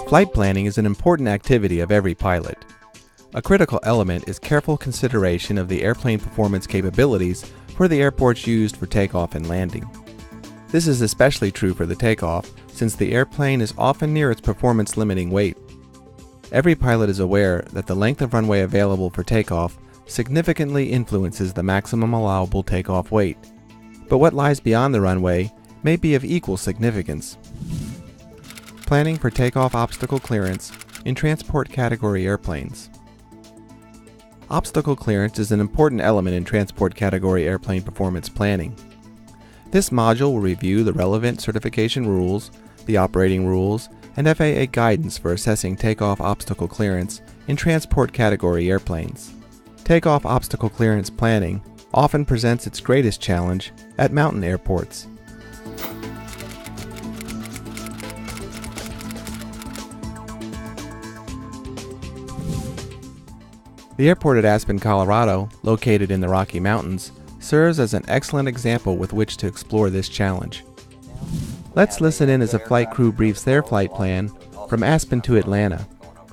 Flight planning is an important activity of every pilot. A critical element is careful consideration of the airplane performance capabilities for the airports used for takeoff and landing. This is especially true for the takeoff, since the airplane is often near its performance limiting weight. Every pilot is aware that the length of runway available for takeoff significantly influences the maximum allowable takeoff weight. But what lies beyond the runway may be of equal significance. Planning for takeoff obstacle clearance in transport category airplanes. Obstacle clearance is an important element in transport category airplane performance planning. This module will review the relevant certification rules, the operating rules, and FAA guidance for assessing takeoff obstacle clearance in transport category airplanes. Takeoff obstacle clearance planning often presents its greatest challenge at mountain airports. The airport at Aspen, Colorado, located in the Rocky Mountains, serves as an excellent example with which to explore this challenge. Let's listen in as a flight crew briefs their flight plan from Aspen to Atlanta,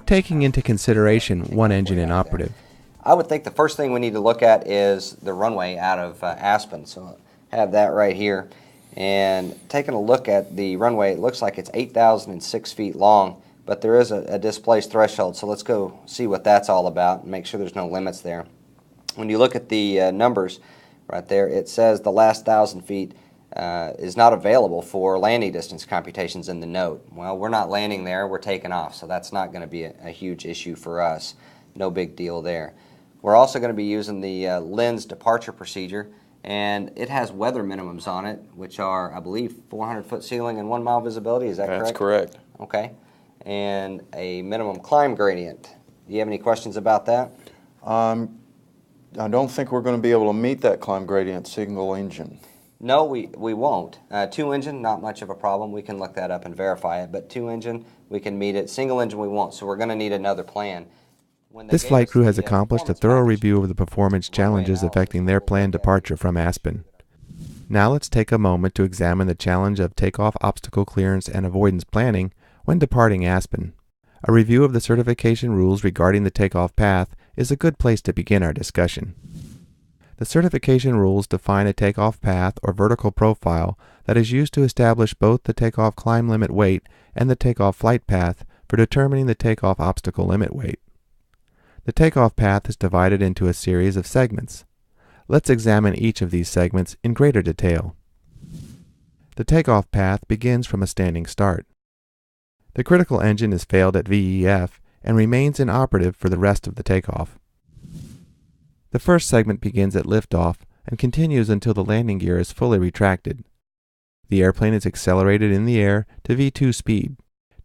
taking into consideration one engine inoperative. I would think the first thing we need to look at is the runway out of Aspen. So I have that right here. And taking a look at the runway, it looks like it's 8,006 feet long. But there is a displaced threshold, so let's go see what that's all about and make sure there's no limits there. When you look at the numbers right there, it says the last 1,000 feet is not available for landing distance computations in the note. Well, we're not landing there, we're taking off, so that's not going to be a huge issue for us. No big deal there. We're also going to be using the lens departure procedure, and it has weather minimums on it, which are, I believe, 400-foot ceiling and 1 mile visibility. Is that correct? That's correct. Okay. And a minimum climb gradient. Do you have any questions about that? I don't think we're going to be able to meet that climb gradient single engine. No, we won't. 2-engine, not much of a problem. We can look that up and verify it. But 2-engine, we can meet it. Single engine, we won't. So we're going to need another plan. This flight crew has accomplished a thorough review of the performance challenges affecting their planned departure from Aspen. Now let's take a moment to examine the challenge of takeoff obstacle clearance and avoidance planning when departing Aspen. A review of the certification rules regarding the takeoff path is a good place to begin our discussion. The certification rules define a takeoff path or vertical profile that is used to establish both the takeoff climb limit weight and the takeoff flight path for determining the takeoff obstacle limit weight. The takeoff path is divided into a series of segments. Let's examine each of these segments in greater detail. The takeoff path begins from a standing start. The critical engine is failed at VEF and remains inoperative for the rest of the takeoff. The first segment begins at liftoff and continues until the landing gear is fully retracted. The airplane is accelerated in the air to V2 speed.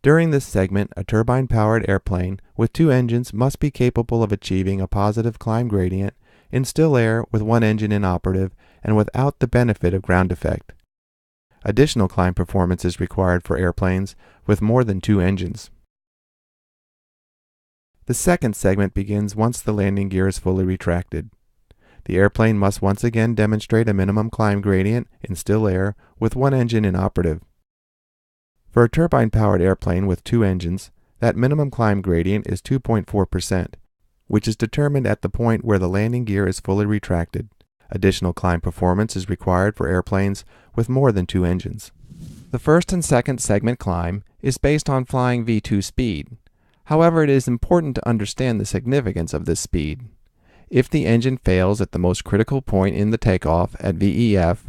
During this segment, a turbine-powered airplane with 2 engines must be capable of achieving a positive climb gradient in still air with 1 engine inoperative and without the benefit of ground effect. Additional climb performance is required for airplanes with more than 2 engines. The second segment begins once the landing gear is fully retracted. The airplane must once again demonstrate a minimum climb gradient in still air with 1 engine inoperative. For a turbine-powered airplane with 2 engines, that minimum climb gradient is 2.4%, which is determined at the point where the landing gear is fully retracted. Additional climb performance is required for airplanes with more than 2 engines. The first and second segment climb is based on flying V2 speed. However, it is important to understand the significance of this speed. If the engine fails at the most critical point in the takeoff at VEF,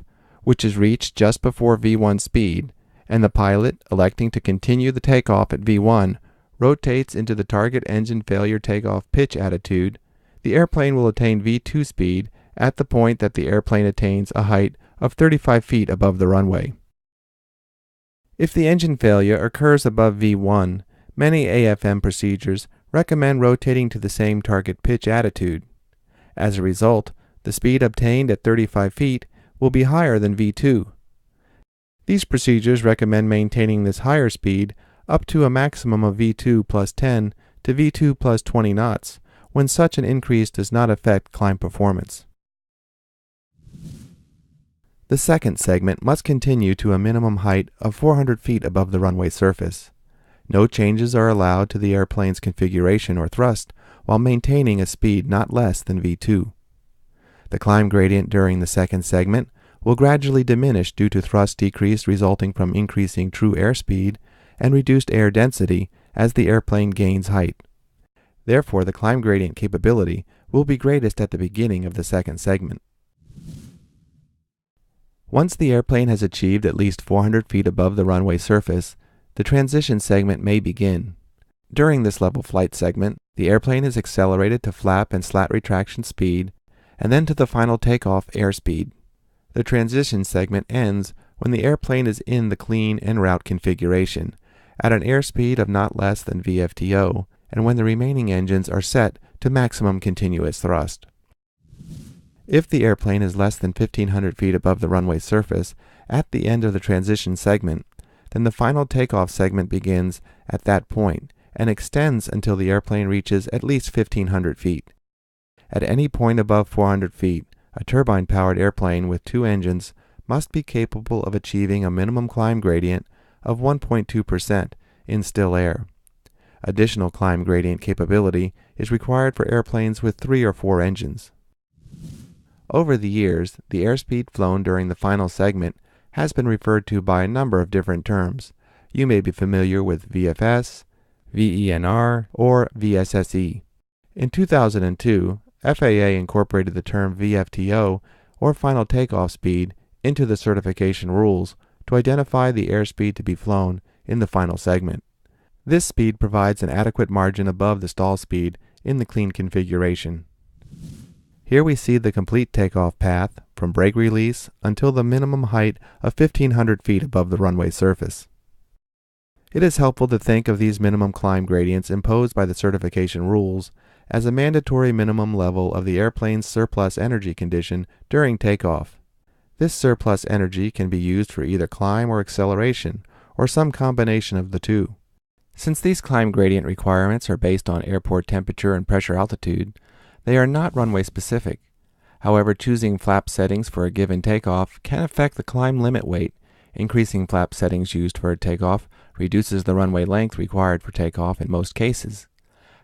which is reached just before V1 speed, and the pilot, electing to continue the takeoff at V1, rotates into the target engine failure takeoff pitch attitude, the airplane will attain V2 speed at the point that the airplane attains a height of 35 feet above the runway. If the engine failure occurs above V1, many AFM procedures recommend rotating to the same target pitch attitude. As a result, the speed obtained at 35 feet will be higher than V2. These procedures recommend maintaining this higher speed up to a maximum of V2 plus 10 to V2 plus 20 knots, when such an increase does not affect climb performance. The second segment must continue to a minimum height of 400 feet above the runway surface. No changes are allowed to the airplane's configuration or thrust while maintaining a speed not less than V2. The climb gradient during the second segment will gradually diminish due to thrust decrease resulting from increasing true airspeed and reduced air density as the airplane gains height. Therefore, the climb gradient capability will be greatest at the beginning of the second segment. Once the airplane has achieved at least 400 feet above the runway surface, the transition segment may begin. During this level flight segment, the airplane is accelerated to flap and slat retraction speed, and then to the final takeoff airspeed. The transition segment ends when the airplane is in the clean en route configuration, at an airspeed of not less than VFTO, and when the remaining engines are set to maximum continuous thrust. If the airplane is less than 1,500 feet above the runway surface at the end of the transition segment, then the final takeoff segment begins at that point and extends until the airplane reaches at least 1,500 feet. At any point above 400 feet, a turbine-powered airplane with two engines must be capable of achieving a minimum climb gradient of 1.2% in still air. Additional climb gradient capability is required for airplanes with 3 or 4 engines. Over the years, the airspeed flown during the final segment has been referred to by a number of different terms. You may be familiar with VFS, VENR, or VSSE. In 2002, FAA incorporated the term VFTO, or final takeoff speed, into the certification rules to identify the airspeed to be flown in the final segment. This speed provides an adequate margin above the stall speed in the clean configuration. Here we see the complete takeoff path from brake release until the minimum height of 1,500 feet above the runway surface. It is helpful to think of these minimum climb gradients imposed by the certification rules as a mandatory minimum level of the airplane's surplus energy condition during takeoff. This surplus energy can be used for either climb or acceleration, or some combination of the two. Since these climb gradient requirements are based on airport temperature and pressure altitude, they are not runway specific. However, choosing flap settings for a given takeoff can affect the climb limit weight. Increasing flap settings used for a takeoff reduces the runway length required for takeoff in most cases.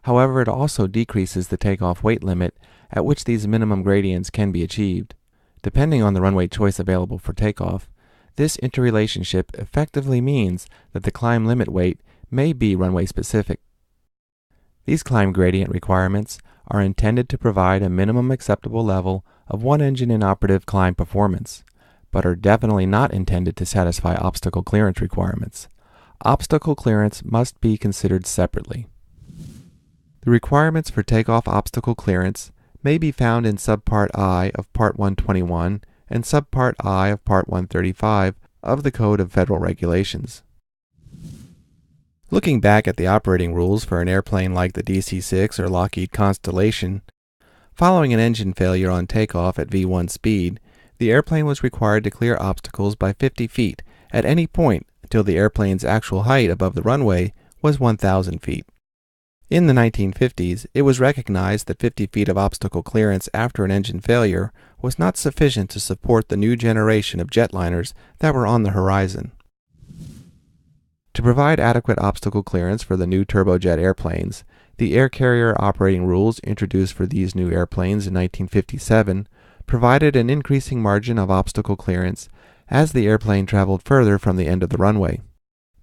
However, it also decreases the takeoff weight limit at which these minimum gradients can be achieved. Depending on the runway choice available for takeoff, this interrelationship effectively means that the climb limit weight may be runway specific. These climb gradient requirements are intended to provide a minimum acceptable level of one engine in operative climb performance, but are definitely not intended to satisfy obstacle clearance requirements. Obstacle clearance must be considered separately. The requirements for takeoff obstacle clearance may be found in Subpart I of Part 121 and Subpart I of Part 135 of the Code of Federal Regulations. Looking back at the operating rules for an airplane like the DC-6 or Lockheed Constellation, following an engine failure on takeoff at V1 speed, the airplane was required to clear obstacles by 50 feet at any point until the airplane's actual height above the runway was 1,000 feet. In the 1950s, it was recognized that 50 feet of obstacle clearance after an engine failure was not sufficient to support the new generation of jetliners that were on the horizon. To provide adequate obstacle clearance for the new turbojet airplanes, the air carrier operating rules introduced for these new airplanes in 1957 provided an increasing margin of obstacle clearance as the airplane traveled further from the end of the runway.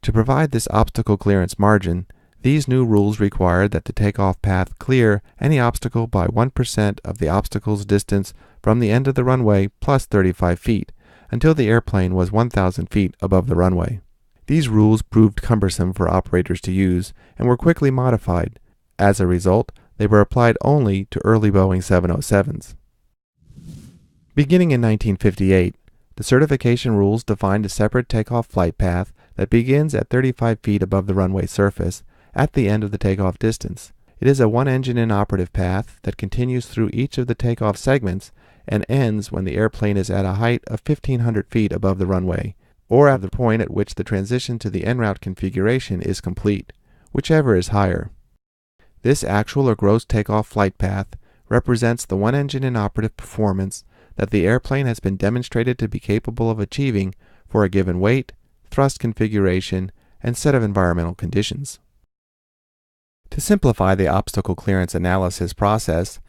To provide this obstacle clearance margin, these new rules required that the takeoff path clear any obstacle by 1% of the obstacle's distance from the end of the runway plus 35 feet until the airplane was 1,000 feet above the runway. These rules proved cumbersome for operators to use and were quickly modified. As a result, they were applied only to early Boeing 707s. Beginning in 1958, the certification rules defined a separate takeoff flight path that begins at 35 feet above the runway surface at the end of the takeoff distance. It is a one-engine inoperative path that continues through each of the takeoff segments and ends when the airplane is at a height of 1,500 feet above the runway, or at the point at which the transition to the en route configuration is complete, whichever is higher. This actual or gross takeoff flight path represents the one-engine inoperative performance that the airplane has been demonstrated to be capable of achieving for a given weight, thrust configuration, and set of environmental conditions. To simplify the obstacle clearance analysis process,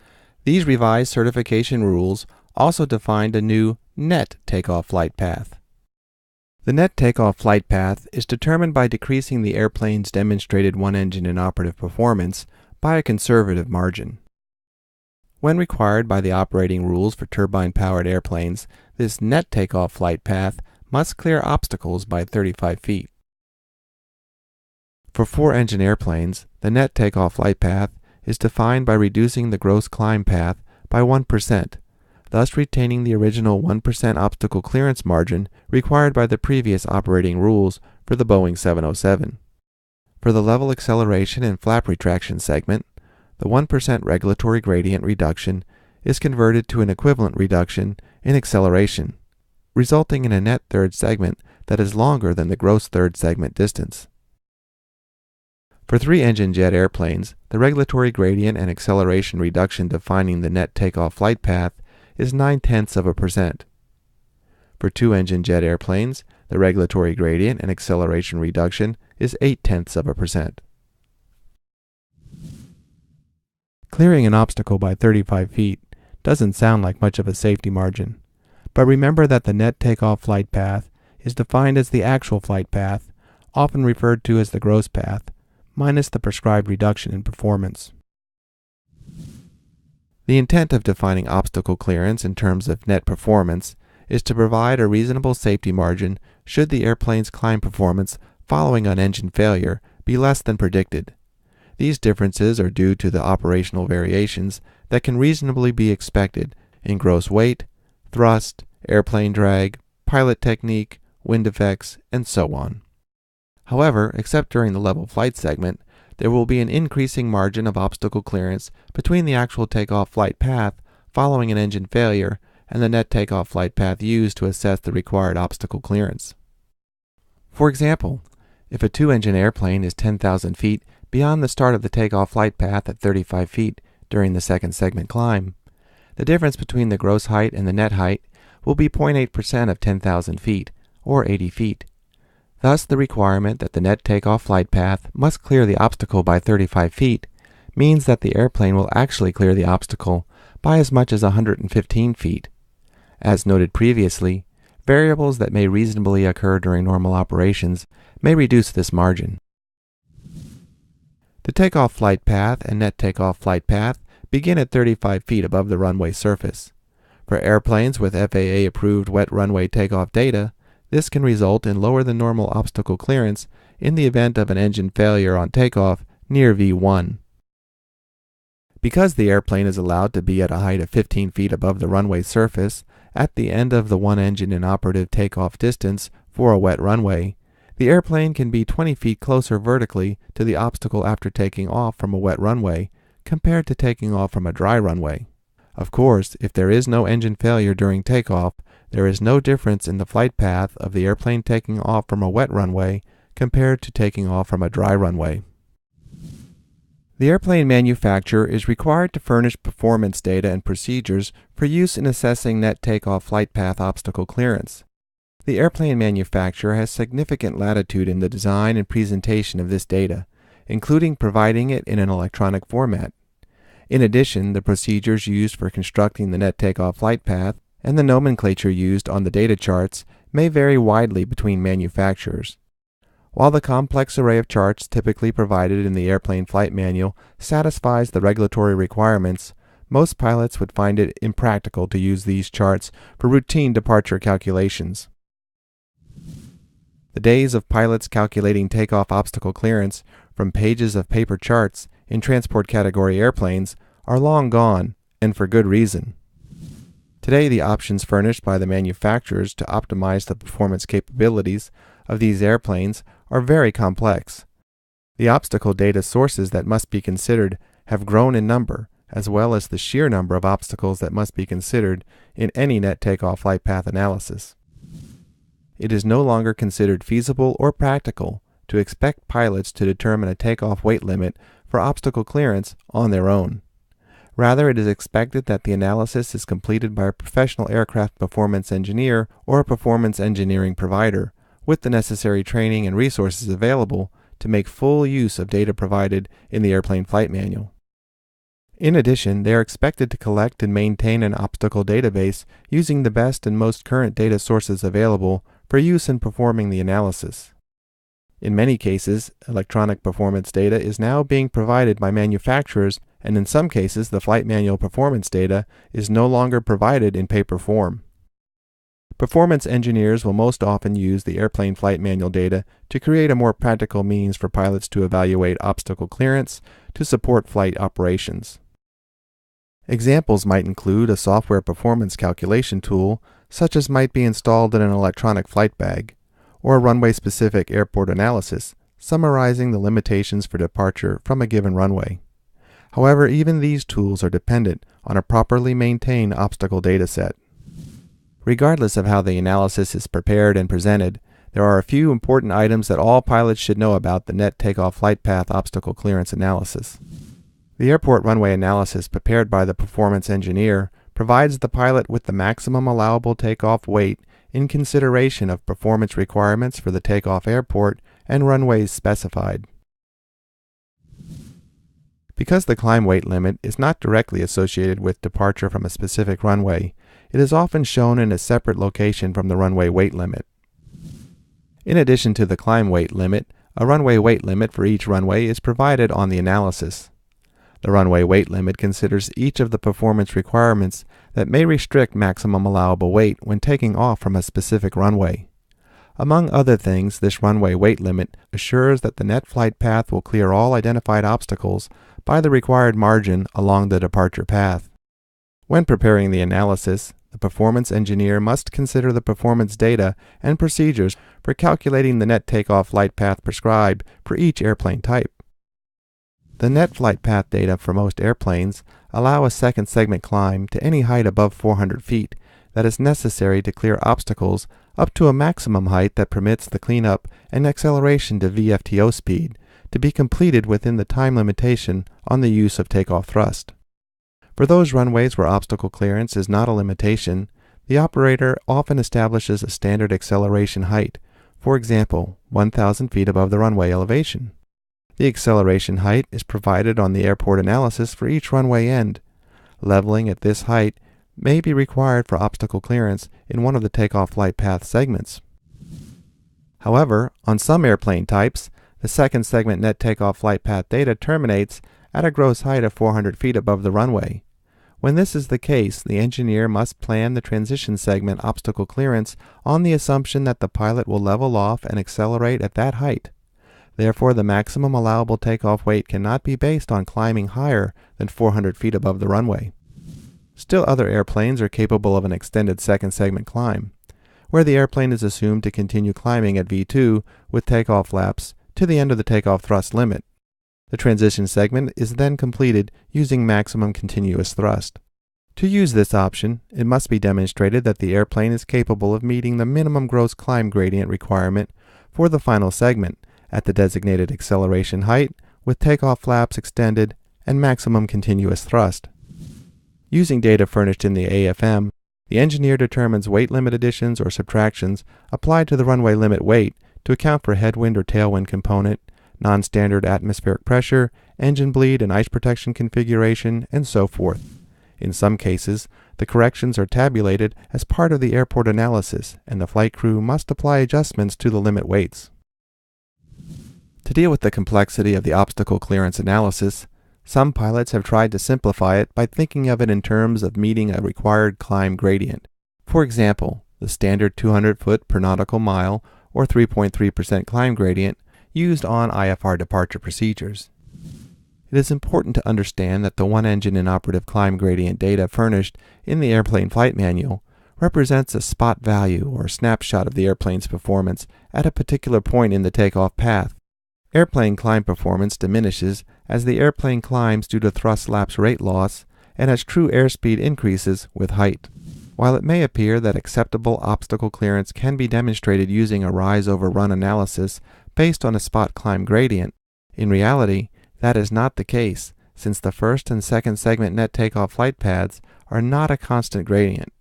these revised certification rules also defined a new net takeoff flight path. The net takeoff flight path is determined by decreasing the airplane's demonstrated one-engine inoperative performance by a conservative margin. When required by the operating rules for turbine-powered airplanes, this net takeoff flight path must clear obstacles by 35 feet. For four-engine airplanes, the net takeoff flight path is defined by reducing the gross climb path by 1%, thus retaining the original 1% obstacle clearance margin required by the previous operating rules for the Boeing 707. For the level acceleration and flap retraction segment, the 1% regulatory gradient reduction is converted to an equivalent reduction in acceleration, resulting in a net third segment that is longer than the gross third segment distance. For three-engine jet airplanes, the regulatory gradient and acceleration reduction defining the net takeoff flight path is 0.9%. For two-engine jet airplanes, the regulatory gradient and acceleration reduction is 0.8%. Clearing an obstacle by 35 feet doesn't sound like much of a safety margin, but remember that the net takeoff flight path is defined as the actual flight path, often referred to as the gross path, minus the prescribed reduction in performance. The intent of defining obstacle clearance in terms of net performance is to provide a reasonable safety margin should the airplane's climb performance following an engine failure be less than predicted. These differences are due to the operational variations that can reasonably be expected in gross weight, thrust, airplane drag, pilot technique, wind effects, and so on. However, except during the level flight segment, there will be an increasing margin of obstacle clearance between the actual takeoff flight path following an engine failure and the net takeoff flight path used to assess the required obstacle clearance. For example, if a two-engine airplane is 10,000 feet beyond the start of the takeoff flight path at 35 feet during the second segment climb, the difference between the gross height and the net height will be 0.8% of 10,000 feet, or 80 feet. Thus, the requirement that the net takeoff flight path must clear the obstacle by 35 feet means that the airplane will actually clear the obstacle by as much as 115 feet. As noted previously, variables that may reasonably occur during normal operations may reduce this margin. The takeoff flight path and net takeoff flight path begin at 35 feet above the runway surface. For airplanes with FAA-approved wet runway takeoff data, this can result in lower than normal obstacle clearance in the event of an engine failure on takeoff near V1. Because the airplane is allowed to be at a height of 15 feet above the runway surface at the end of the one-engine inoperative takeoff distance for a wet runway, the airplane can be 20 feet closer vertically to the obstacle after taking off from a wet runway compared to taking off from a dry runway. Of course, if there is no engine failure during takeoff, there is no difference in the flight path of the airplane taking off from a wet runway compared to taking off from a dry runway. The airplane manufacturer is required to furnish performance data and procedures for use in assessing net takeoff flight path obstacle clearance. The airplane manufacturer has significant latitude in the design and presentation of this data, including providing it in an electronic format. In addition, the procedures used for constructing the net takeoff flight path and the nomenclature used on the data charts may vary widely between manufacturers. While the complex array of charts typically provided in the airplane flight manual satisfies the regulatory requirements, most pilots would find it impractical to use these charts for routine departure calculations. The days of pilots calculating takeoff obstacle clearance from pages of paper charts in transport category airplanes are long gone, and for good reason. Today, the options furnished by the manufacturers to optimize the performance capabilities of these airplanes are very complex. The obstacle data sources that must be considered have grown in number, as well as the sheer number of obstacles that must be considered in any net takeoff flight path analysis. It is no longer considered feasible or practical to expect pilots to determine a takeoff weight limit for obstacle clearance on their own. Rather, it is expected that the analysis is completed by a professional aircraft performance engineer or a performance engineering provider, with the necessary training and resources available to make full use of data provided in the airplane flight manual. In addition, they are expected to collect and maintain an obstacle database using the best and most current data sources available for use in performing the analysis. In many cases, electronic performance data is now being provided by manufacturers, and in some cases the flight manual performance data is no longer provided in paper form. Performance engineers will most often use the airplane flight manual data to create a more practical means for pilots to evaluate obstacle clearance to support flight operations. Examples might include a software performance calculation tool, such as might be installed in an electronic flight bag, or a runway-specific airport analysis, summarizing the limitations for departure from a given runway. However, even these tools are dependent on a properly maintained obstacle data set. Regardless of how the analysis is prepared and presented, there are a few important items that all pilots should know about the net takeoff flight path obstacle clearance analysis. The airport runway analysis prepared by the performance engineer provides the pilot with the maximum allowable takeoff weight in consideration of performance requirements for the takeoff airport and runways specified. Because the climb weight limit is not directly associated with departure from a specific runway, it is often shown in a separate location from the runway weight limit. In addition to the climb weight limit, a runway weight limit for each runway is provided on the analysis. The runway weight limit considers each of the performance requirements that may restrict maximum allowable weight when taking off from a specific runway. Among other things, this runway weight limit assures that the net flight path will clear all identified obstacles by the required margin along the departure path. When preparing the analysis, the performance engineer must consider the performance data and procedures for calculating the net takeoff flight path prescribed for each airplane type. The net flight path data for most airplanes allow a second segment climb to any height above 400 feet that is necessary to clear obstacles up to a maximum height that permits the cleanup and acceleration to VFTO speed to be completed within the time limitation on the use of takeoff thrust. For those runways where obstacle clearance is not a limitation, the operator often establishes a standard acceleration height, for example, 1,000 feet above the runway elevation. The acceleration height is provided on the airport analysis for each runway end. Leveling at this height may be required for obstacle clearance in one of the takeoff flight path segments. However, on some airplane types, the second segment net takeoff flight path data terminates at a gross height of 400 feet above the runway. When this is the case, the engineer must plan the transition segment obstacle clearance on the assumption that the pilot will level off and accelerate at that height. Therefore, the maximum allowable takeoff weight cannot be based on climbing higher than 400 feet above the runway. Still, other airplanes are capable of an extended second segment climb, where the airplane is assumed to continue climbing at V2 with takeoff flaps to the end of the takeoff thrust limit. The transition segment is then completed using maximum continuous thrust. To use this option, it must be demonstrated that the airplane is capable of meeting the minimum gross climb gradient requirement for the final segment at the designated acceleration height with takeoff flaps extended and maximum continuous thrust. Using data furnished in the AFM, the engineer determines weight limit additions or subtractions applied to the runway limit weight to account for headwind or tailwind component, non-standard atmospheric pressure, engine bleed and ice protection configuration, and so forth. In some cases, the corrections are tabulated as part of the airport analysis, and the flight crew must apply adjustments to the limit weights. To deal with the complexity of the obstacle clearance analysis, some pilots have tried to simplify it by thinking of it in terms of meeting a required climb gradient. For example, the standard 200 foot per nautical mile or 3.3% climb gradient used on IFR departure procedures. It is important to understand that the one engine inoperative climb gradient data furnished in the airplane flight manual represents a spot value or snapshot of the airplane's performance at a particular point in the takeoff path. Airplane climb performance diminishes as the airplane climbs due to thrust lapse rate loss and as true airspeed increases with height. While it may appear that acceptable obstacle clearance can be demonstrated using a rise over run analysis based on a spot climb gradient, in reality, that is not the case, since the first and second segment net takeoff flight paths are not a constant gradient.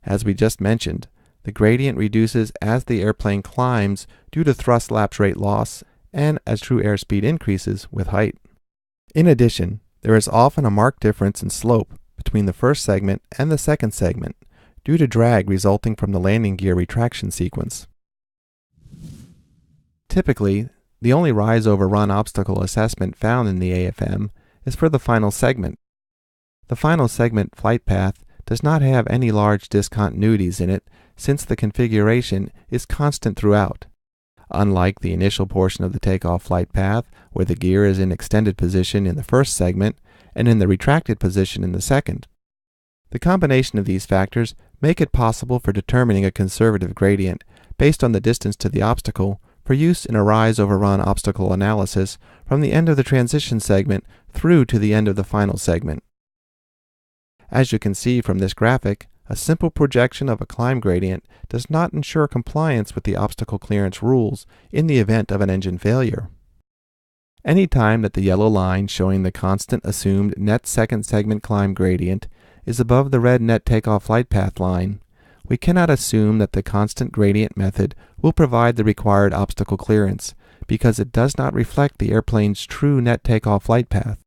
As we just mentioned, the gradient reduces as the airplane climbs due to thrust lapse rate loss and as true airspeed increases with height. In addition, there is often a marked difference in slope between the first segment and the second segment due to drag resulting from the landing gear retraction sequence. Typically, the only rise over run obstacle assessment found in the AFM is for the final segment. The final segment flight path does not have any large discontinuities in it since the configuration is constant throughout, unlike the initial portion of the takeoff flight path where the gear is in extended position in the first segment and in the retracted position in the second. The combination of these factors make it possible for determining a conservative gradient based on the distance to the obstacle for use in a rise over run obstacle analysis from the end of the transition segment through to the end of the final segment. As you can see from this graphic, a simple projection of a climb gradient does not ensure compliance with the obstacle clearance rules in the event of an engine failure. Any time that the yellow line showing the constant assumed net second segment climb gradient is above the red net takeoff flight path line, we cannot assume that the constant gradient method will provide the required obstacle clearance because it does not reflect the airplane's true net takeoff flight path.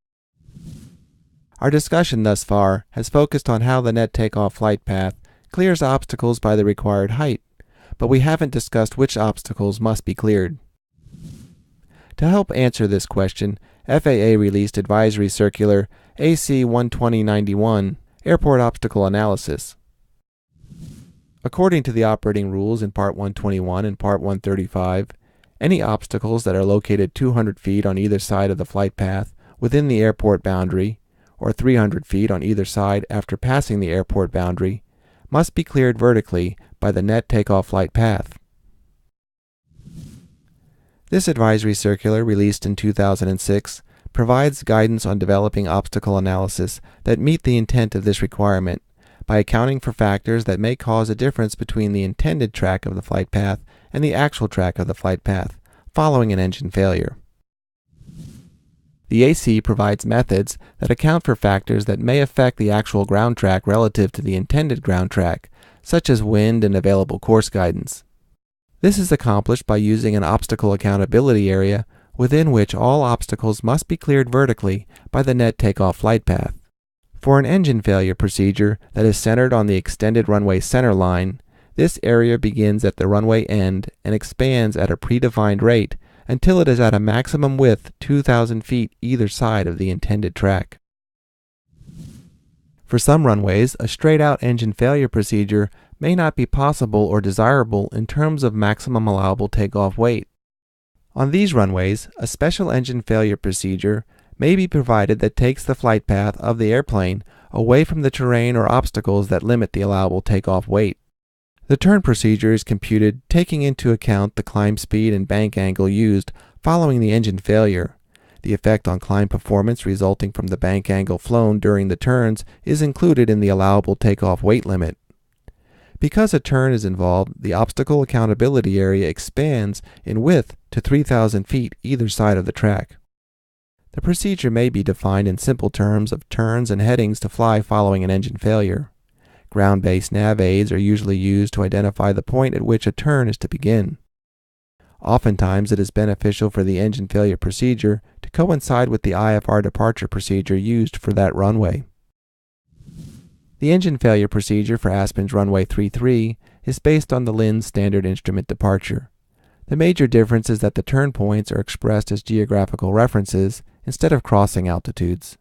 Our discussion thus far has focused on how the net takeoff flight path clears obstacles by the required height, but we haven't discussed which obstacles must be cleared. To help answer this question, FAA released Advisory Circular AC 12091, Airport Obstacle Analysis. According to the operating rules in Part 121 and Part 135, any obstacles that are located 200 feet on either side of the flight path within the airport boundary, or 300 feet on either side after passing the airport boundary, must be cleared vertically by the net takeoff flight path. This advisory circular, released in 2006, provides guidance on developing obstacle analysis that meet the intent of this requirement by accounting for factors that may cause a difference between the intended track of the flight path and the actual track of the flight path following an engine failure. The AC provides methods that account for factors that may affect the actual ground track relative to the intended ground track, such as wind and available course guidance. This is accomplished by using an obstacle accountability area within which all obstacles must be cleared vertically by the net takeoff flight path. For an engine failure procedure that is centered on the extended runway center line, this area begins at the runway end and expands at a predefined rate until it is at a maximum width 2,000 feet either side of the intended track. For some runways, a straight-out engine failure procedure may not be possible or desirable in terms of maximum allowable takeoff weight. On these runways, a special engine failure procedure may be provided that takes the flight path of the airplane away from the terrain or obstacles that limit the allowable takeoff weight. The turn procedure is computed taking into account the climb speed and bank angle used following the engine failure. The effect on climb performance resulting from the bank angle flown during the turns is included in the allowable takeoff weight limit. Because a turn is involved, the obstacle accountability area expands in width to 3,000 feet either side of the track. The procedure may be defined in simple terms of turns and headings to fly following an engine failure. Ground-based nav aids are usually used to identify the point at which a turn is to begin. Oftentimes it is beneficial for the engine failure procedure to coincide with the IFR departure procedure used for that runway. The engine failure procedure for Aspen's runway 33 is based on the LIN's standard instrument departure. The major difference is that the turn points are expressed as geographical references instead of crossing altitudes.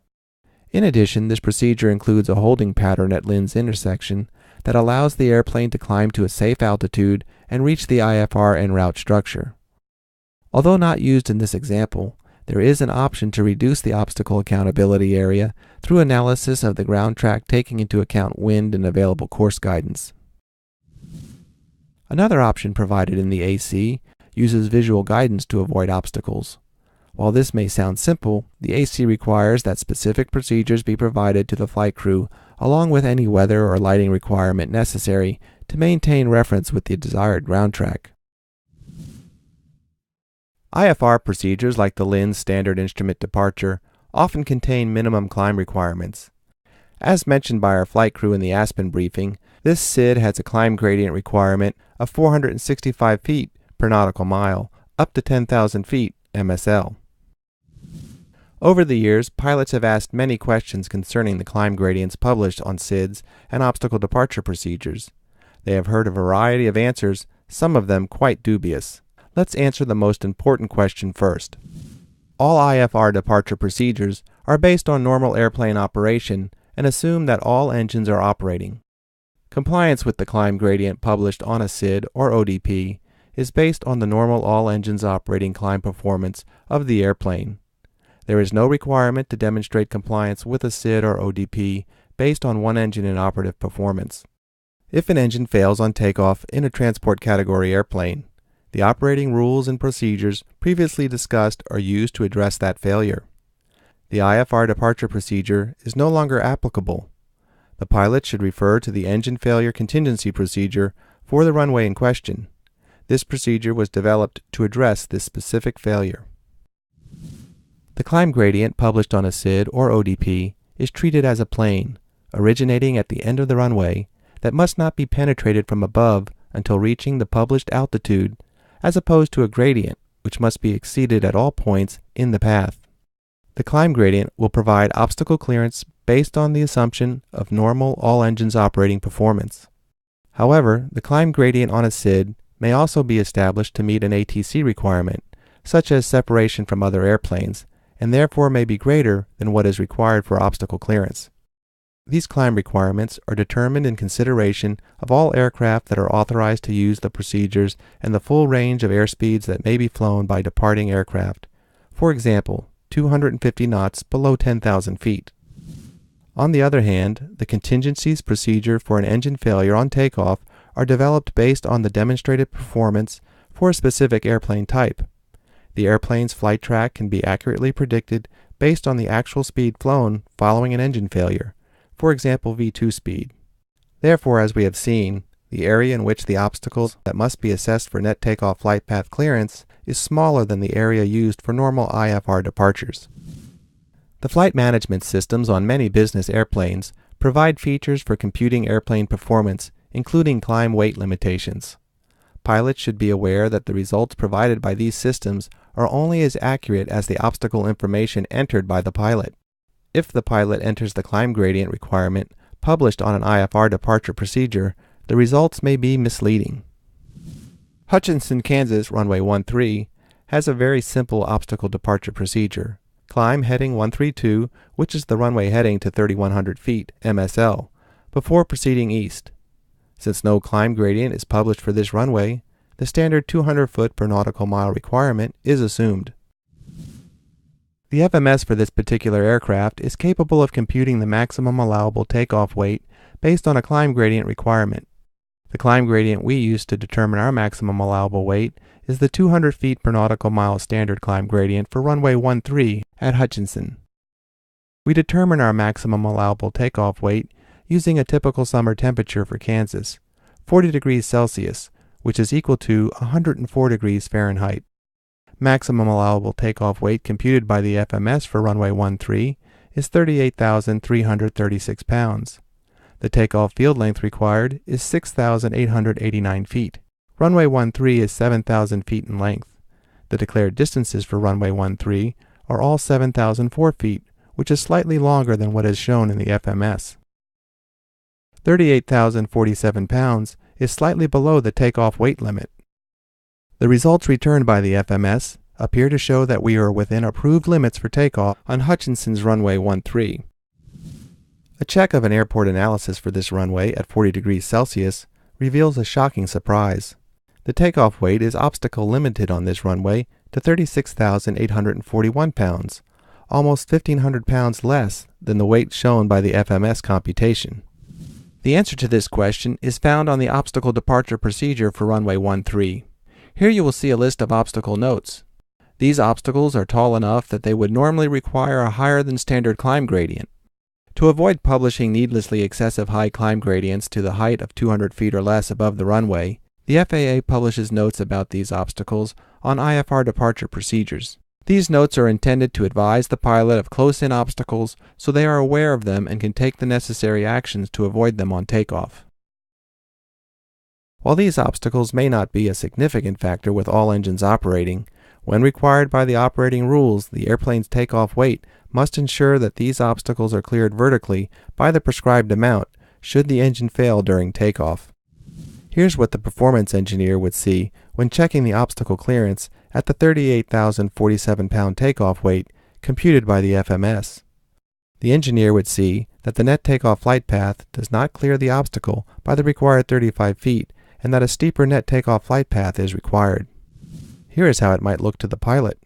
In addition, this procedure includes a holding pattern at LIN's intersection that allows the airplane to climb to a safe altitude and reach the IFR en route structure. Although not used in this example, there is an option to reduce the obstacle accountability area through analysis of the ground track taking into account wind and available course guidance. Another option provided in the AC uses visual guidance to avoid obstacles. While this may sound simple, the AC requires that specific procedures be provided to the flight crew along with any weather or lighting requirement necessary to maintain reference with the desired ground track. IFR procedures like the LIN's standard instrument departure often contain minimum climb requirements. As mentioned by our flight crew in the Aspen briefing, this SID has a climb gradient requirement of 465 feet per nautical mile, up to 10,000 feet MSL. Over the years, pilots have asked many questions concerning the climb gradients published on SIDs and obstacle departure procedures. They have heard a variety of answers, some of them quite dubious. Let's answer the most important question first. All IFR departure procedures are based on normal airplane operation and assume that all engines are operating. Compliance with the climb gradient published on a SID or ODP is based on the normal all engines operating climb performance of the airplane. There is no requirement to demonstrate compliance with a SID or ODP based on one engine in operative performance. If an engine fails on takeoff in a transport category airplane, the operating rules and procedures previously discussed are used to address that failure. The IFR departure procedure is no longer applicable. The pilot should refer to the engine failure contingency procedure for the runway in question. This procedure was developed to address this specific failure. The climb gradient published on a SID or ODP is treated as a plane, originating at the end of the runway, that must not be penetrated from above until reaching the published altitude, as opposed to a gradient, which must be exceeded at all points in the path. The climb gradient will provide obstacle clearance based on the assumption of normal all engines operating performance. However, the climb gradient on a SID may also be established to meet an ATC requirement, such as separation from other airplanes, and therefore may be greater than what is required for obstacle clearance. These climb requirements are determined in consideration of all aircraft that are authorized to use the procedures and the full range of airspeeds that may be flown by departing aircraft, for example, 250 knots below 10,000 feet. On the other hand, the contingencies procedure for an engine failure on takeoff are developed based on the demonstrated performance for a specific airplane type. The airplane's flight track can be accurately predicted based on the actual speed flown following an engine failure, for example V2 speed. Therefore, as we have seen, the area in which the obstacles that must be assessed for net takeoff flight path clearance is smaller than the area used for normal IFR departures. The flight management systems on many business airplanes provide features for computing airplane performance, including climb weight limitations. Pilots should be aware that the results provided by these systems are only as accurate as the obstacle information entered by the pilot. If the pilot enters the climb gradient requirement published on an IFR departure procedure, the results may be misleading. Hutchinson, Kansas runway 13 has a very simple obstacle departure procedure. Climb heading 132, which is the runway heading to 3,100 feet MSL, before proceeding east. Since no climb gradient is published for this runway, the standard 200 foot per nautical mile requirement is assumed. The FMS for this particular aircraft is capable of computing the maximum allowable takeoff weight based on a climb gradient requirement. The climb gradient we use to determine our maximum allowable weight is the 200 feet per nautical mile standard climb gradient for runway 13 at Hutchinson. We determine our maximum allowable takeoff weight using a typical summer temperature for Kansas, 40 degrees Celsius, which is equal to 104 degrees Fahrenheit. Maximum allowable takeoff weight computed by the FMS for runway 13 is 38,336 pounds. The takeoff field length required is 6,889 feet. Runway 13 is 7,000 feet in length. The declared distances for runway 13 are all 7,004 feet, which is slightly longer than what is shown in the FMS. 38,047 pounds is slightly below the takeoff weight limit. The results returned by the FMS appear to show that we are within approved limits for takeoff on Hutchinson's runway 13. A check of an airport analysis for this runway at 40 degrees Celsius reveals a shocking surprise. The takeoff weight is obstacle limited on this runway to 36,841 pounds, almost 1,500 pounds less than the weight shown by the FMS computation. The answer to this question is found on the obstacle departure procedure for runway 13. Here you will see a list of obstacle notes. These obstacles are tall enough that they would normally require a higher than standard climb gradient. To avoid publishing needlessly excessive high climb gradients to the height of 200 feet or less above the runway, the FAA publishes notes about these obstacles on IFR departure procedures. These notes are intended to advise the pilot of close-in obstacles so they are aware of them and can take the necessary actions to avoid them on takeoff. While these obstacles may not be a significant factor with all engines operating, when required by the operating rules, the airplane's takeoff weight must ensure that these obstacles are cleared vertically by the prescribed amount should the engine fail during takeoff. Here's what the performance engineer would see when checking the obstacle clearance at the 38,047 pound takeoff weight computed by the FMS. The engineer would see that the net takeoff flight path does not clear the obstacle by the required 35 feet and that a steeper net takeoff flight path is required. Here is how it might look to the pilot.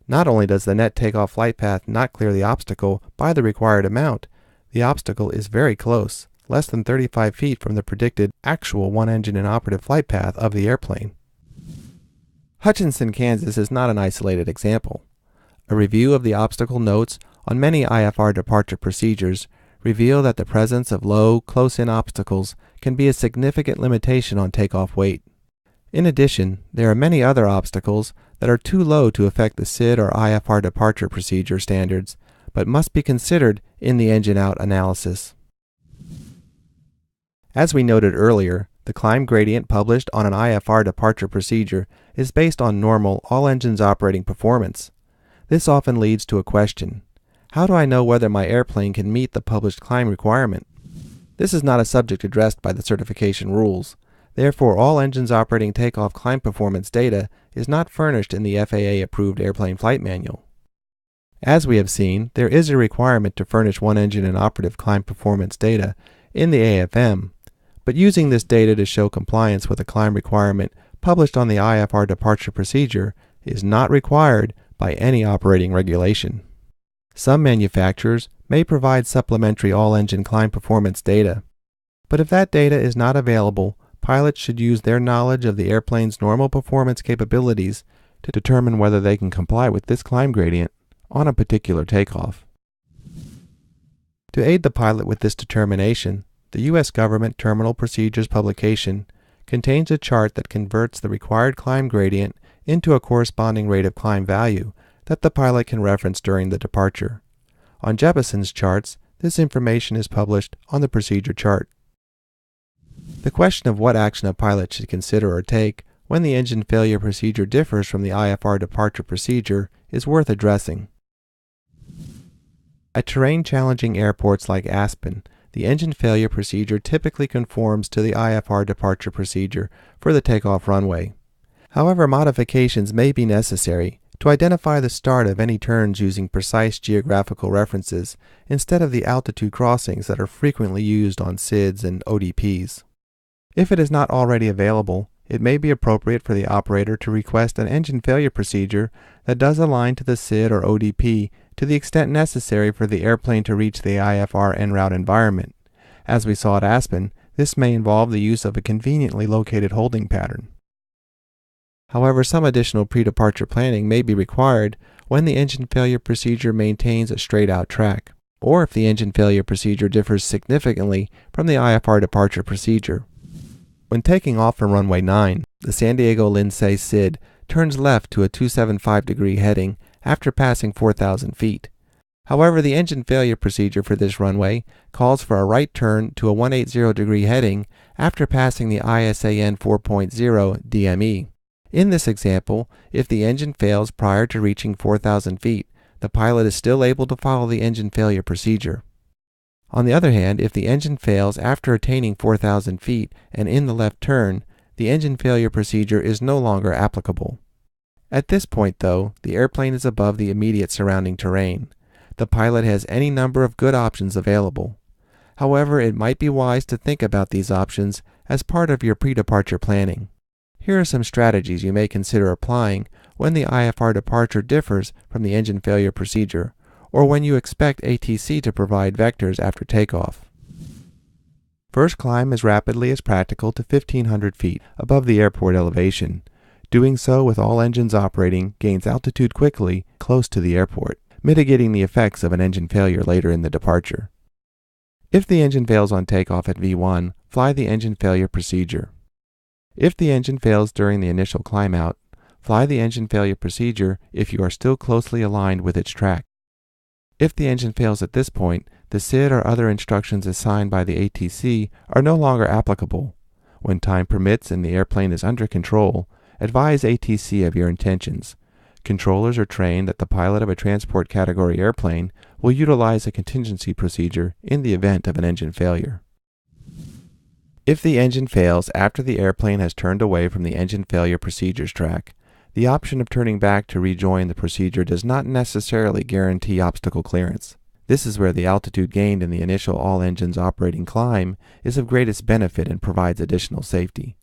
Not only does the net takeoff flight path not clear the obstacle by the required amount, the obstacle is very close, less than 35 feet from the predicted actual one-engine inoperative flight path of the airplane. Hutchinson, Kansas is not an isolated example. A review of the obstacle notes on many IFR departure procedures reveal that the presence of low, close-in obstacles can be a significant limitation on takeoff weight. In addition, there are many other obstacles that are too low to affect the SID or IFR departure procedure standards, but must be considered in the engine-out analysis. As we noted earlier, the climb gradient published on an IFR departure procedure is based on normal all-engines operating performance. This often leads to a question: how do I know whether my airplane can meet the published climb requirement? This is not a subject addressed by the certification rules. Therefore, all engines operating takeoff climb performance data is not furnished in the FAA-approved airplane flight manual. As we have seen, there is a requirement to furnish one-engine inoperative climb performance data in the AFM, but using this data to show compliance with a climb requirement published on the IFR departure procedure is not required by any operating regulation. Some manufacturers may provide supplementary all-engine climb performance data, but if that data is not available, pilots should use their knowledge of the airplane's normal performance capabilities to determine whether they can comply with this climb gradient on a particular takeoff. To aid the pilot with this determination, the U.S. Government Terminal Procedures publication contains a chart that converts the required climb gradient into a corresponding rate of climb value that the pilot can reference during the departure. On Jepeson's charts, this information is published on the procedure chart. The question of what action a pilot should consider or take when the engine failure procedure differs from the IFR departure procedure is worth addressing. At terrain-challenging airports like Aspen, the engine failure procedure typically conforms to the IFR departure procedure for the takeoff runway. However, modifications may be necessary to identify the start of any turns using precise geographical references instead of the altitude crossings that are frequently used on SIDs and ODPs. If it is not already available, it may be appropriate for the operator to request an engine failure procedure that does align to the SID or ODP to the extent necessary for the airplane to reach the IFR en route environment. As we saw at Aspen, this may involve the use of a conveniently located holding pattern. However, some additional pre-departure planning may be required when the engine failure procedure maintains a straight-out track, or if the engine failure procedure differs significantly from the IFR departure procedure. When taking off from runway 9, the San Diego-Lindsay SID turns left to a 275-degree heading after passing 4,000 feet. However, the engine failure procedure for this runway calls for a right turn to a 180-degree heading after passing the ISAN 4.0 DME. In this example, if the engine fails prior to reaching 4,000 feet, the pilot is still able to follow the engine failure procedure. On the other hand, if the engine fails after attaining 4,000 feet and in the left turn, the engine failure procedure is no longer applicable. At this point, though, the airplane is above the immediate surrounding terrain. The pilot has any number of good options available. However, it might be wise to think about these options as part of your pre-departure planning. Here are some strategies you may consider applying when the IFR departure differs from the engine failure procedure, or when you expect ATC to provide vectors after takeoff. First, climb as rapidly as practical to 1,500 feet above the airport elevation. Doing so with all engines operating gains altitude quickly close to the airport, mitigating the effects of an engine failure later in the departure. If the engine fails on takeoff at V1, fly the engine failure procedure. If the engine fails during the initial climb out, fly the engine failure procedure if you are still closely aligned with its track. If the engine fails at this point, the SID or other instructions assigned by the ATC are no longer applicable. When time permits and the airplane is under control, advise ATC of your intentions. Controllers are trained that the pilot of a transport category airplane will utilize a contingency procedure in the event of an engine failure. If the engine fails after the airplane has turned away from the engine failure procedures track, the option of turning back to rejoin the procedure does not necessarily guarantee obstacle clearance. This is where the altitude gained in the initial all engines operating climb is of greatest benefit and provides additional safety.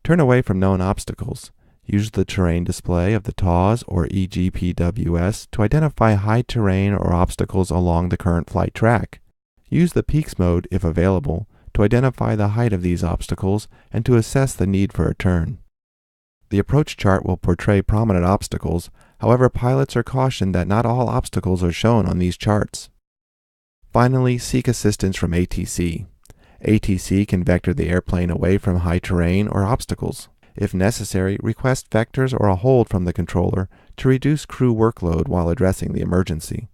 Turn away from known obstacles. Use the terrain display of the TAWS or EGPWS to identify high terrain or obstacles along the current flight track. Use the peaks mode, if available, to identify the height of these obstacles and to assess the need for a turn. The approach chart will portray prominent obstacles, however pilots are cautioned that not all obstacles are shown on these charts. Finally, seek assistance from ATC. ATC can vector the airplane away from high terrain or obstacles. If necessary, request vectors or a hold from the controller to reduce crew workload while addressing the emergency.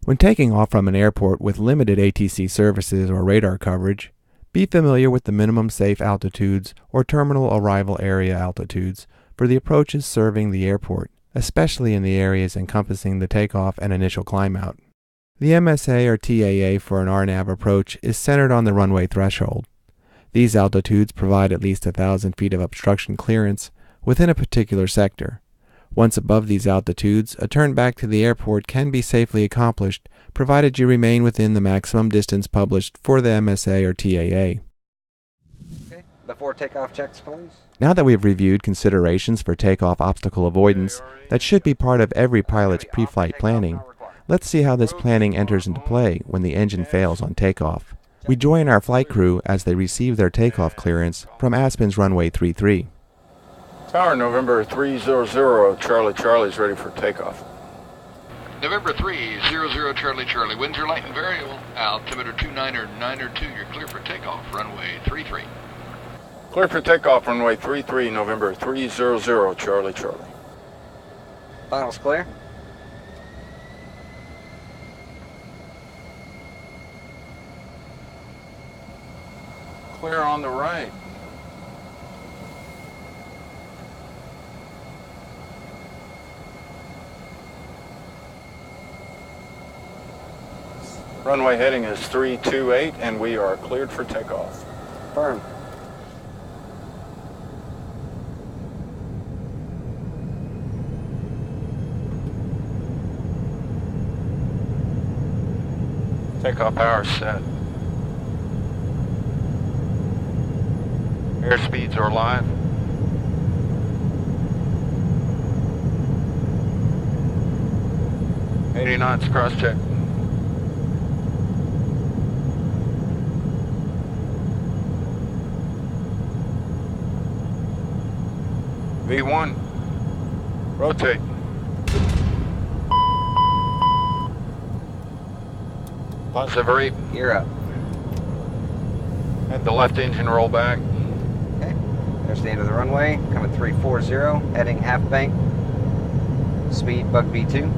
When taking off from an airport with limited ATC services or radar coverage, be familiar with the minimum safe altitudes or terminal arrival area altitudes for the approaches serving the airport, especially in the areas encompassing the takeoff and initial climb out. The MSA or TAA for an RNAV approach is centered on the runway threshold. These altitudes provide at least 1,000 feet of obstruction clearance within a particular sector. Once above these altitudes, a turn back to the airport can be safely accomplished, provided you remain within the maximum distance published for the MSA or TAA. Okay. Before takeoff checks, please. Now that we have reviewed considerations for takeoff obstacle avoidance that should be part of every pilot's pre-flight planning, let's see how this planning enters into play when the engine fails on takeoff. We join our flight crew as they receive their takeoff clearance from Aspen's runway 33. Tower, November 300, Charlie Charlie is ready for takeoff. November 300, Charlie Charlie, winds are light and variable. Altimeter 292, you're clear for takeoff, runway 33. Clear for takeoff, runway 33, November 300, Charlie Charlie. Finals clear. Clear on the right. Runway heading is 328 and we are cleared for takeoff. Firm. Takeoff power set. Airspeeds are live. $80 knots, cross check. V1, rotate. Positive read. Gear up. Had the left engine roll back. Okay. There's the end of the runway. Coming 340, heading half bank. Speed bug B2.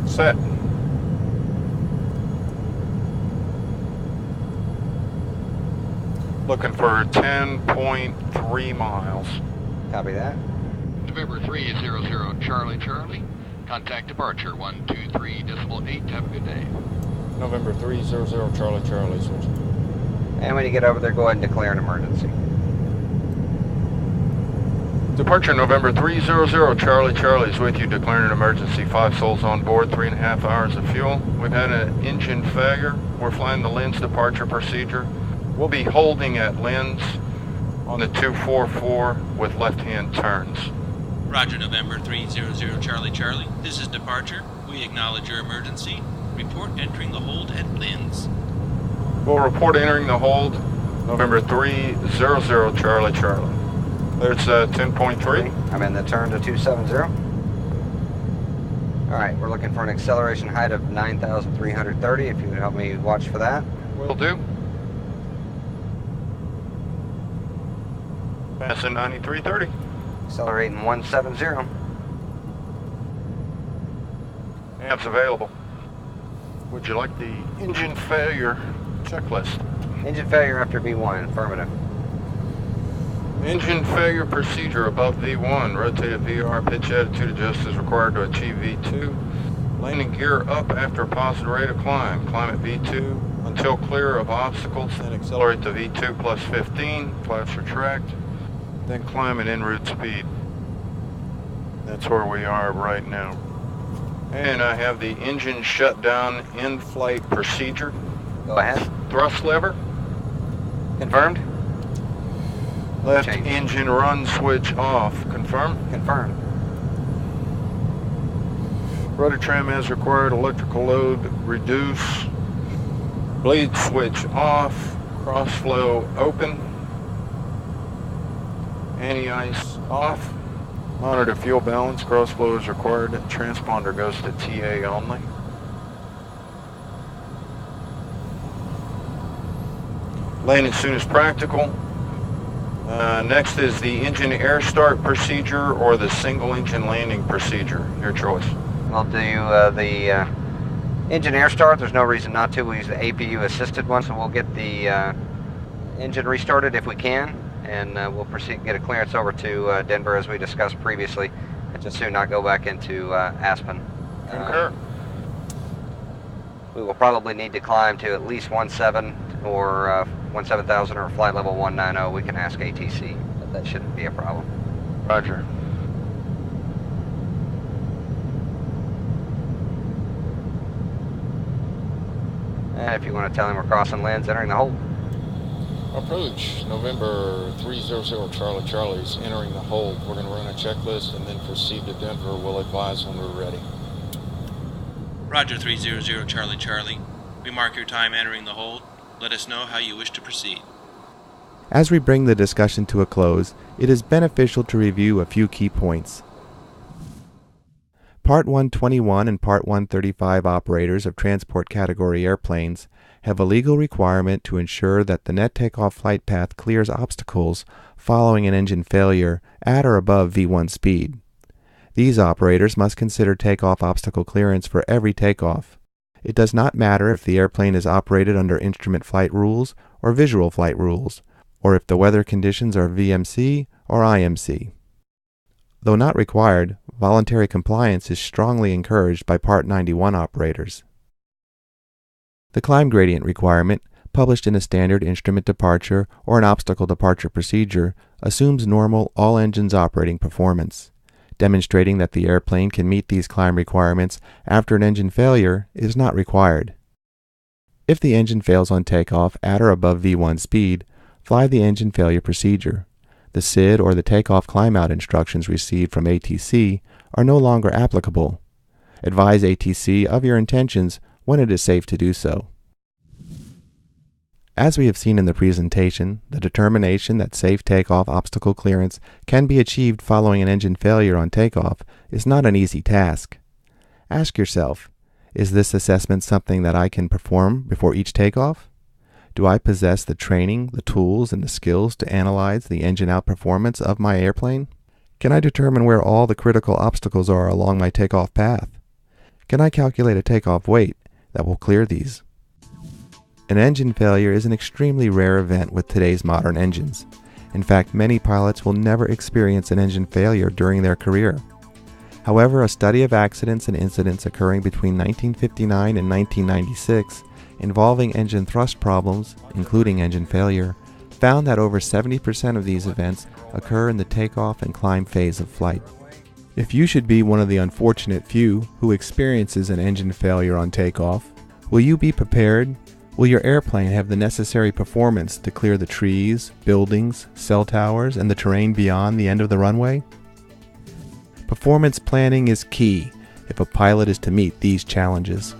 Set. Looking for 10.3 miles. Copy that. November 300, Charlie Charlie, contact departure 123.8. Have a good day. November 300, Charlie Charlie. Switch. And when you get over there, go ahead and declare an emergency. Departure November 300, Charlie Charlie is with you, declaring an emergency. 5 souls on board, 3.5 hours of fuel. We've had an engine failure. We're flying the lens departure procedure. We'll be holding at lens on the 244 with left-hand turns. Roger, November 300, Charlie Charlie. This is departure. We acknowledge your emergency. Report entering the hold at lens. We'll report entering the hold November 300, Charlie Charlie. There's 10.3. I'm in the turn to 270. All right, we're looking for an acceleration height of 9,330. If you would help me watch for that. Will do. Passing 9330. Accelerating 170. Apps available. Would you like the engine failure checklist? Engine failure after V1, affirmative. Engine failure procedure above V1. Rotated VR, pitch attitude adjust is required to achieve V2. Landing gear up after a positive rate of climb. Climb at V2 until clear of obstacles, then accelerate to V2 plus 15. Flaps retract. Then climb at en route speed. That's where we are right now. And I have the engine shutdown in-flight procedure. Go ahead. Thrust lever. Confirmed? Left Change. engine run switch off. Confirm. Confirmed. Rudder trim as required. Electrical load reduce. Bleed switch off. Cross flow open. Anti-ice off. Monitor fuel balance. Cross flow is required. Transponder goes to TA only. Land as soon as practical. Next is the engine air start procedure or the single engine landing procedure. Your choice. We'll do the engine air start. There's no reason not to. We'll use the APU assisted one, so we'll get the engine restarted if we can, and we'll proceed and get a clearance over to Denver as we discussed previously, and just soon not go back into Aspen. Concur. We will probably need to climb to at least 17 or 17,000 or flight level 190. We can ask ATC, but that shouldn't be a problem. Roger. And if you want to tell him we're crossing Lens, entering the hole. Approach November 300 Charlie Charlie's entering the hold. We're going to run a checklist and then proceed to Denver. We'll advise when we're ready. Roger 300 Charlie Charlie. We mark your time entering the hold. Let us know how you wish to proceed. As we bring the discussion to a close, it is beneficial to review a few key points. Part 121 and Part 135 operators of transport category airplanes have a legal requirement to ensure that the net takeoff flight path clears obstacles following an engine failure at or above V1 speed. These operators must consider takeoff obstacle clearance for every takeoff. It does not matter if the airplane is operated under instrument flight rules or visual flight rules, or if the weather conditions are VMC or IMC. Though not required, voluntary compliance is strongly encouraged by Part 91 operators. The climb gradient requirement, published in a standard instrument departure or an obstacle departure procedure, assumes normal all engines operating performance. Demonstrating that the airplane can meet these climb requirements after an engine failure is not required. If the engine fails on takeoff at or above V1 speed, fly the engine failure procedure. The SID or the takeoff climb-out instructions received from ATC are no longer applicable. Advise ATC of your intentions when it is safe to do so. As we have seen in the presentation, the determination that safe takeoff obstacle clearance can be achieved following an engine failure on takeoff is not an easy task. Ask yourself, is this assessment something that I can perform before each takeoff? Do I possess the training, the tools, and the skills to analyze the engine out performance of my airplane? Can I determine where all the critical obstacles are along my takeoff path? Can I calculate a takeoff weight that will clear these? An engine failure is an extremely rare event with today's modern engines. In fact, many pilots will never experience an engine failure during their career. However, a study of accidents and incidents occurring between 1959 and 1996 involving engine thrust problems, including engine failure, found that over 70% of these events occur in the takeoff and climb phase of flight. If you should be one of the unfortunate few who experiences an engine failure on takeoff, will you be prepared? Will your airplane have the necessary performance to clear the trees, buildings, cell towers, and the terrain beyond the end of the runway? Performance planning is key if a pilot is to meet these challenges.